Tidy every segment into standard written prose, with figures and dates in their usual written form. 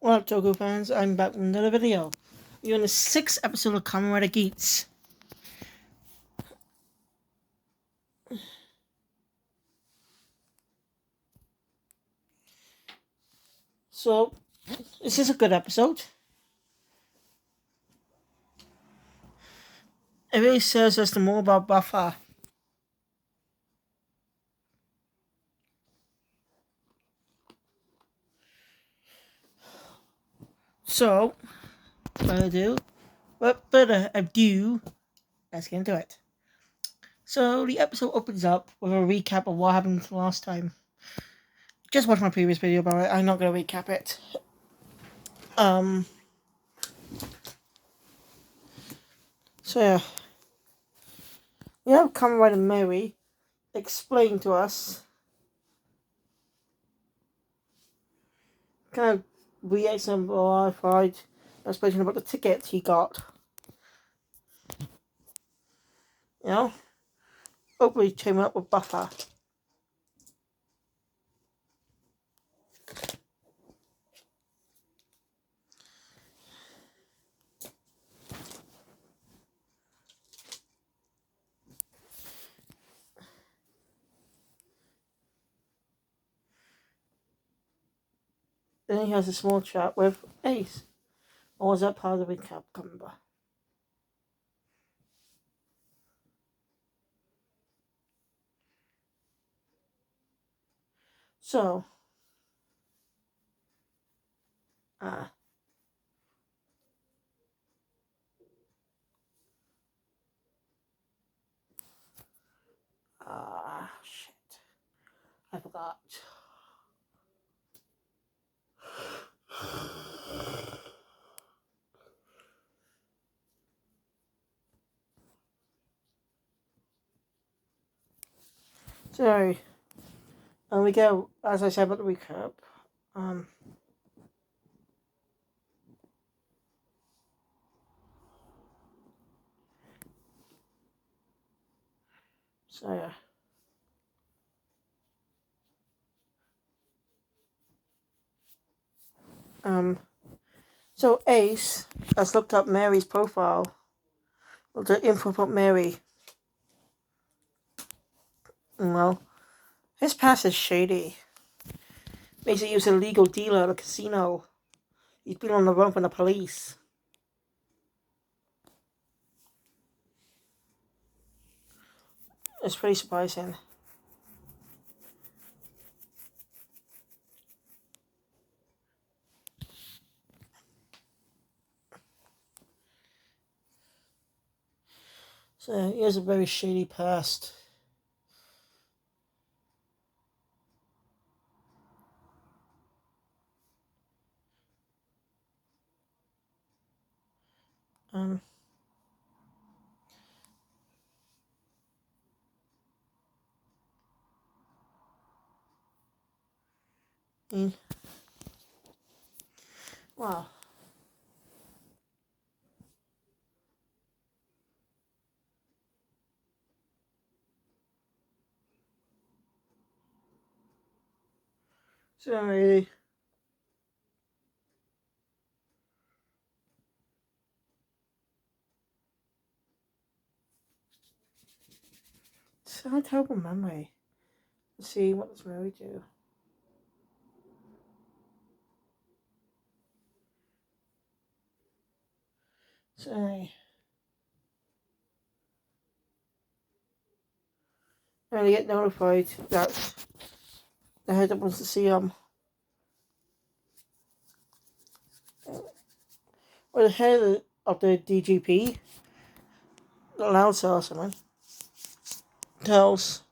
What up, Toku fans? I'm back with another video. We're on the 6th episode of Kamen Geats. So, this is a good episode. It really serves us to more about Buffer. So, without further ado, let's get into it. So, the episode opens up with a recap of what happened last time. Just watch my previous video about it. I'm not going to recap it. So yeah. We have Kamen Rider Mary explain to us kind of re-exemplified explanation about the tickets he got. You know? Hopefully teaming up with Buffer. Then he has a small chat with Ace. Or was that part of the recap? Can't remember. So, shit. I forgot. Sorry. And we go, as I said about the recap, so yeah. So Ace has looked up Mary's profile. The info about Mary. Well, his past is shady. Basically, he was a legal dealer at a casino. He's been on the run from the police. It's pretty surprising. So he has a very shady past. Um, wow. Sorry. It's a terrible memory. Let's see, what does Mary do? Sorry. And I get notified that the head wants to see Or the head of the DGP, the loud cell someone, tells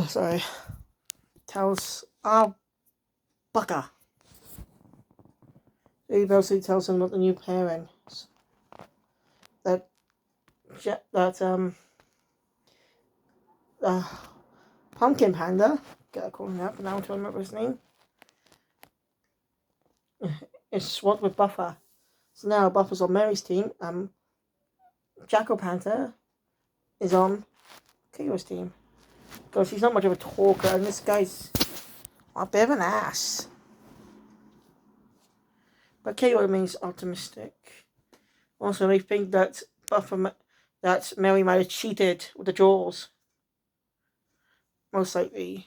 sorry. Tells Bucker. He basically tells him about the new parents. That Pumpkin Panda, gotta call him that for now until I remember his name, is swapped with Buffer. So now Buffer's on Mary's team. Jackal Panther is on Kira's team. Because he's not much of a talker, and this guy's a bit of an ass. But Kira remains optimistic. Also, they think that that Mary might have cheated with the draws. Most likely.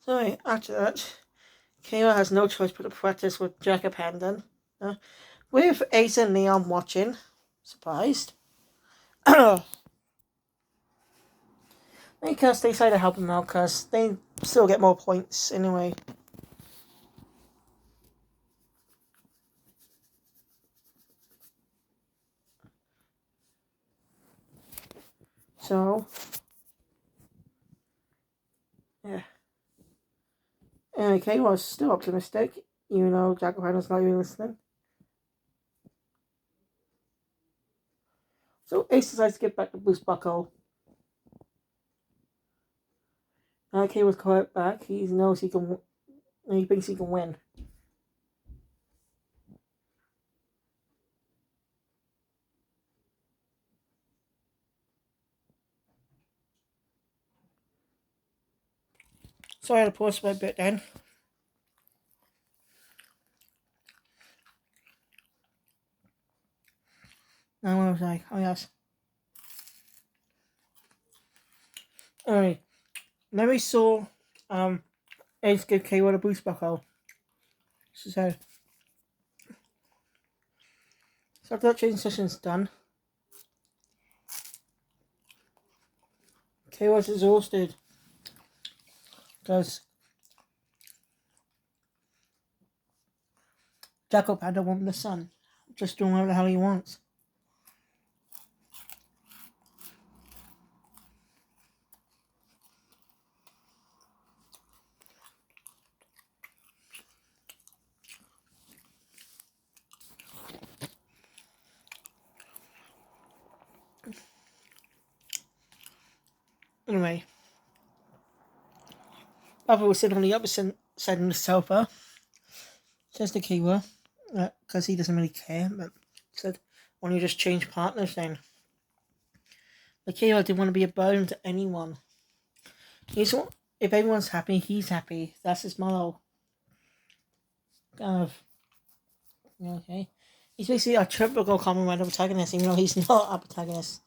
So after that, Kayla has no choice but to practice with Jacob Hamden. With Ace and Leon watching. Surprised. Because they decided to help him out because they still get more points anyway. So, yeah. Anyway, Kay was still optimistic, even though Jacob Hamden's not even listening. So Ace decides to get back to Boost Buckle. Kay was quiet back. He knows he can. He thinks he can win. So I had to pause my bit then. Now what was I? Oh yes. Alright. Mary saw Ace give K1 a boost buckle. She said. So after that training session's done, K was exhausted. Because Jacob had to want the sun. Just doing whatever the hell he wants. Anyway, Papa was sitting on the opposite side of the sofa. Says to Kiwa, because he doesn't really care, but said, why don't you just change partners then? But Kiwa didn't want to be a burden to anyone. If everyone's happy, he's happy. That's his motto. Kind of, okay. He's basically a typical Kamen Rider protagonist, even though he's not a protagonist.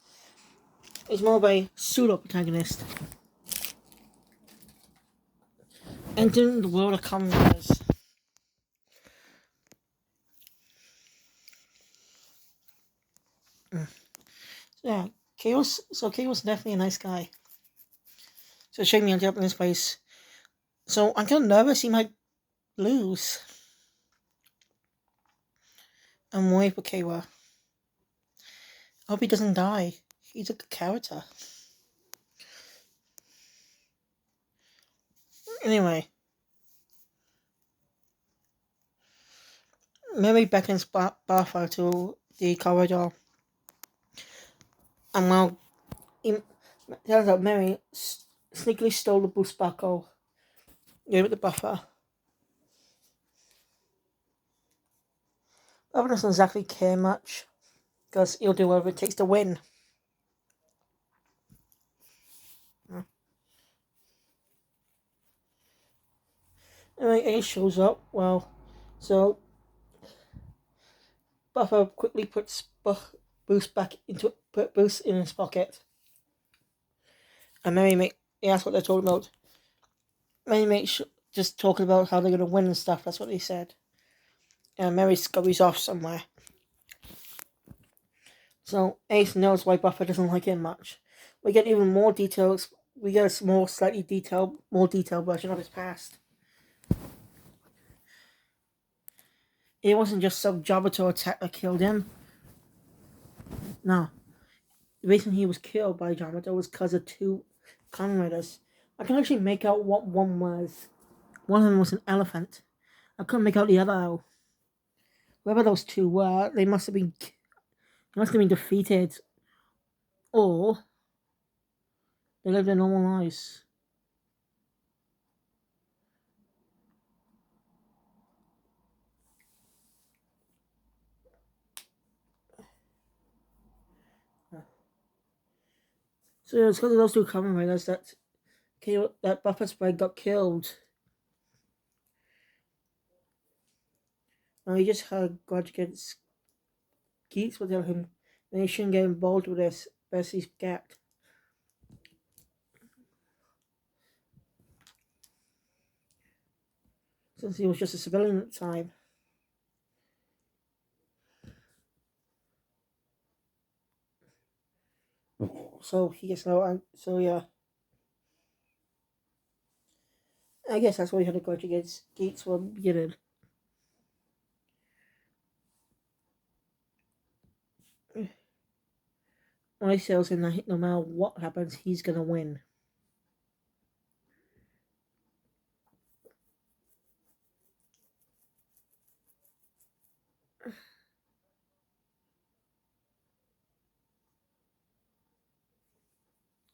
He's more of a pseudo-protagonist. Entering the world of Kamen Riders. Yeah, Chaos definitely a nice guy. So shake me on up in this place. So I'm kind of nervous he might lose. I'm worried for Kawa. I hope he doesn't die. He's a good character. Anyway. Mary beckons Bartha to the corridor. And while it turns out Mary sneakily stole the boost buckle, gave it to Buffer. Buffer doesn't exactly care much, because he'll do whatever it takes to win. Anyway, Ace shows up. Well, so Buffer quickly puts Boost back into put Boost in his pocket. And Mary asks what they're talking about. Mary just talking about how they're gonna win and stuff. That's what they said. And Mary scurries off somewhere. So Ace knows why Buffer doesn't like him much. We get even more details. We get a more detailed version of his past. It wasn't just some Jobito attack that killed him. No. The reason he was killed by Jobito was because of two Kamen Riders. I can actually make out what one was. One of them was an elephant. I couldn't make out the other though. Whoever those two were, they must have been They must have been defeated, or they lived their normal lives. So it's because of those two Kamen Riders that Buffer's bride got killed. And he just had a grudge against Geats for telling him that he shouldn't get involved with this, best he's get. Since he was just a civilian at the time. So he gets no. So yeah, I guess that's why he had a grudge against Geats from the beginning. When he tells him that no matter what happens, he's gonna win.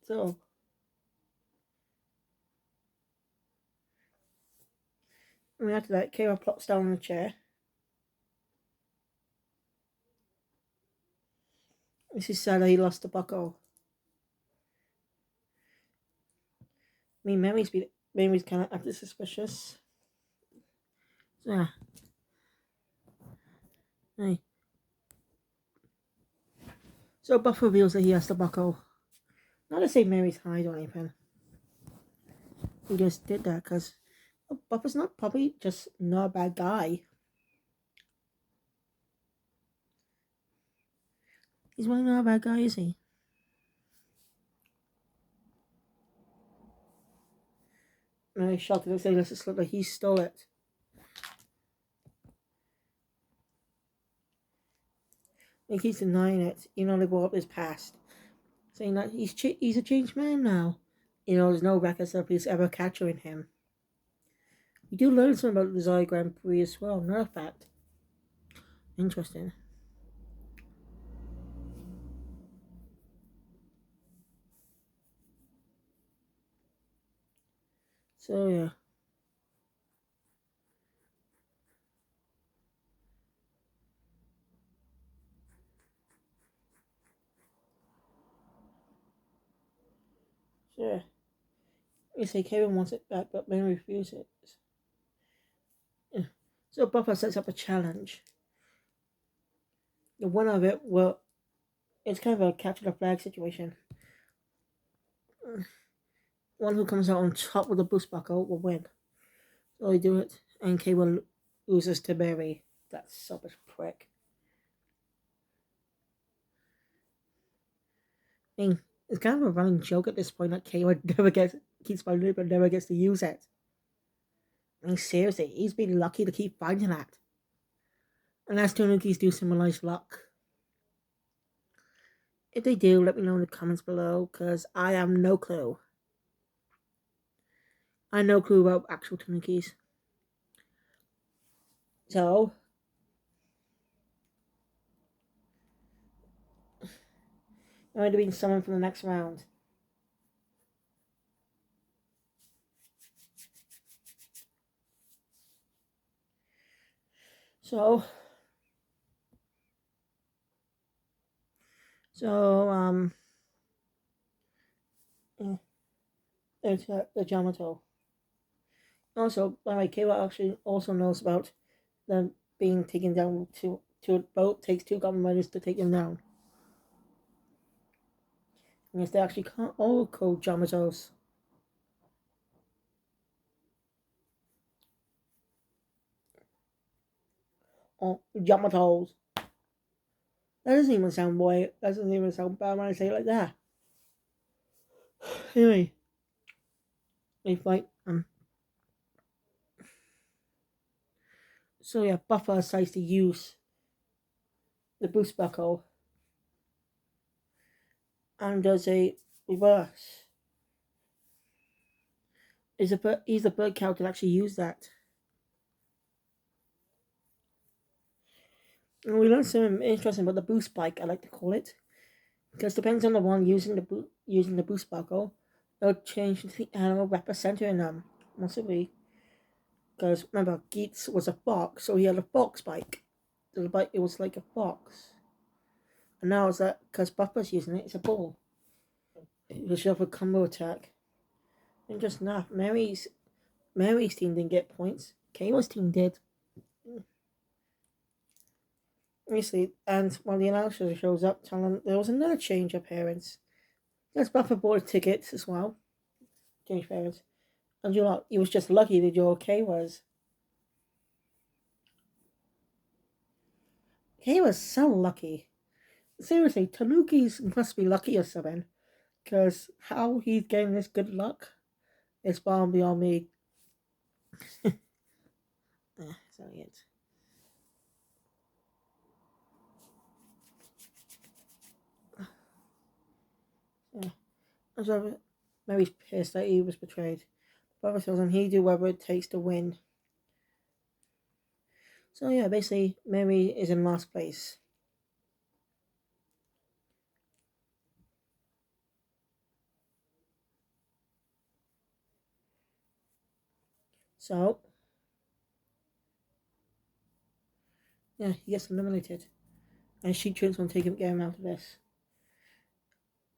So after that, Kira plops down on the chair. This is sad that he lost the buckle. I mean, Mary's kind of acting suspicious. So, yeah. Hey. So Buff reveals that he has the buckle. Not to say Mary's hide or anything. He just did that because Buff is not probably just not a bad guy. He's really not a bad guy, is he? Mary's shocked that they let it slip like he stole it. He keeps denying it, even though they brought up his past. Saying that he's a changed man now. There's no records of police ever capturing him. We do learn something about the Zai Grand Prix as well, another fact. Interesting. So yeah. So yeah. You say Kevin wants it back, but Mary refuses. Yeah. So Buffer sets up a challenge. The winner of it it's kind of a capture the flag situation. One who comes out on top with the boost buckle will win. So they do it, and Cable loses to Mary. That selfish prick. I mean, it's kind of a running joke at this point that Cable keeps finding it but never gets to use it. I mean, seriously, he's been lucky to keep finding that. Unless Tanukis do symbolize luck. If they do, let me know in the comments below, because I have no clue. I have no clue about actual Tanukis. So, I'm going to be summoned for the next round. So, it's the Yamato. Also, by the way, Kayla actually also knows about them being taken down to a boat. Takes two Kamen Riders to take them down. And yes, they actually all called Yamatos. Oh, Yamatos. That doesn't even sound That doesn't even sound bad when I say it like that. Anyway, they fight. So yeah, Buffer decides to use the boost buckle and does a reverse. He's a bird cow to actually use that. And we learned something interesting about the boost spike, I like to call it. Because depends on the one using the boost sparkle, it'll change the animal represented in them. Possibly. Because remember, Geats was a fox, so he had a fox spike. It was like a fox. And now it's that because Buffer's using it, it's a bull. It was just a combo attack. And just now, Mary's team didn't get points. Kayla's team did. Obviously, and when the announcer shows up, telling them there was another change of parents. There's Buffer bought tickets as well. Change parents. And you know, he was just lucky that your Kay was. Kay was so lucky. Seriously, Tanuki's must be lucky or something. Because how he's getting this good luck is far beyond me. Sorry, it. Yeah. So Mary's pissed that he was betrayed. Brother tells him he'd do whatever it takes to win. So yeah, basically, Mary is in last place. So yeah, he gets eliminated, and she tries to get him out of this.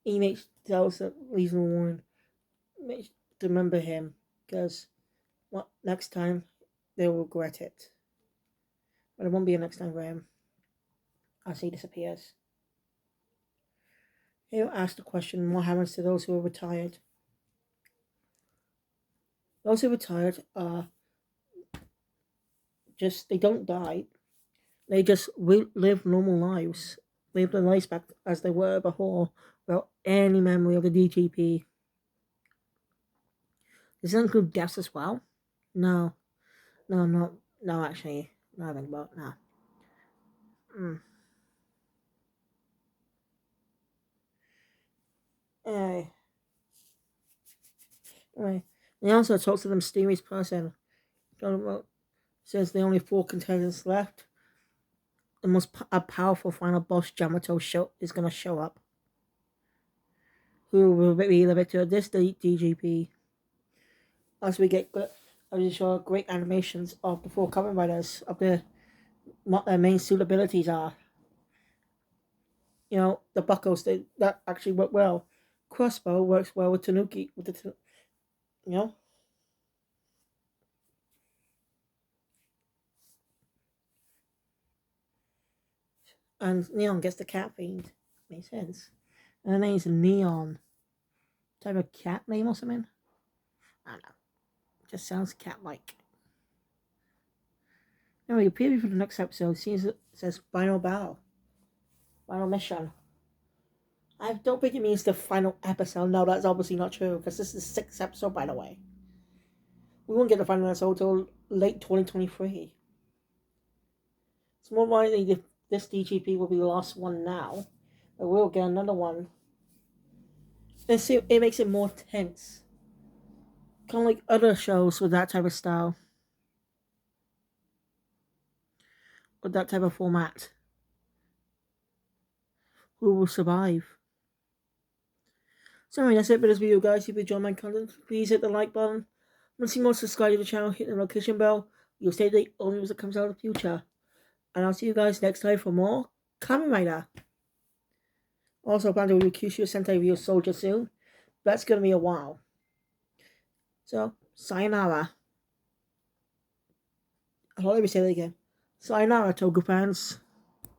He makes tells a reasonable woman to remember him because next time they will regret it. But it won't be a next time for him as he disappears. He'll ask the question, what happens to those who are retired? Those who are retired are they don't die. They just live normal lives. Live their lives back as they were before without any memory of the DGP. Does that include deaths as well? No. No, actually. No, I think about no. Mm. Anyway. Anyway. He also talks to the mysterious person. Says there are only 4 contestants left. The most powerful final boss Yamato is going to show up. Who will be the victor of this DGP. As we get show great animations of the 4 Kamen Riders of what their main suit abilities are. You know, the buckles that actually work well. Crossbow works well with Tanuki you know. And Neon gets the cat fiend. Makes sense. And her name's Neon. Type of cat name or something? I don't know. Just sounds cat-like. Anyway, the preview for the next episode says final battle. Final mission. I don't think it means the final episode. No, that's obviously not true, because this is the 6th episode, by the way. We won't get the final episode until late 2023. It's more likely this DGP will be the last one now, but we'll get another one. And see, it makes it more tense. Kind of like other shows with that type of style. With that type of format. Who will survive? So anyway, that's it for this video, guys. If you enjoyed my content, please hit the like button. Want to see more, subscribe to the channel, hit the notification bell. You'll stay the only news that comes out in the future. And I'll see you guys next time for more Kamen Rider. Also, plan to review Kyushu Sentai Ryu Soldier soon. That's going to be a while. So, sayonara. I'll let me say that again. Sayonara, Togu fans.